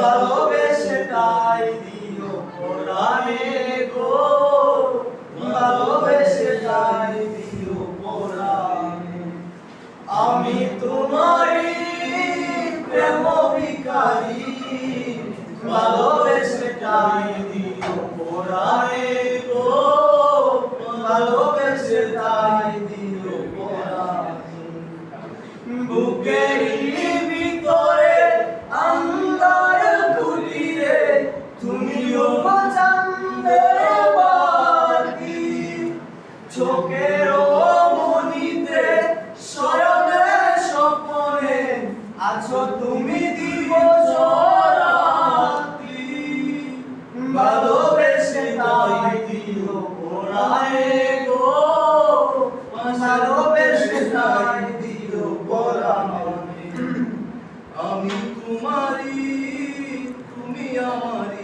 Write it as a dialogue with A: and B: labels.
A: ভালোবেসে তাই দিও পরাণে গো, ভালোবেসে তাই দিও পরাণে। আমি তোমারই প্রেম ভিখারি, ভালোবেসে তাই দিও পরাণে গো, ভালোবেসে তাই দিও পরাণে। বুকেরই ভিতরে আন্ধার কুটিরে তুমিও চাঁদে বাতি, চোখের মনিতে শয়নে স্বপ্নে আছো তুমি দিবস রাত্রি, ভালোবেসে তাই দিও পরাণে গো, ভালোবেসে তাই দিও পরাণে। আমি তোমারি তুমি আমারি।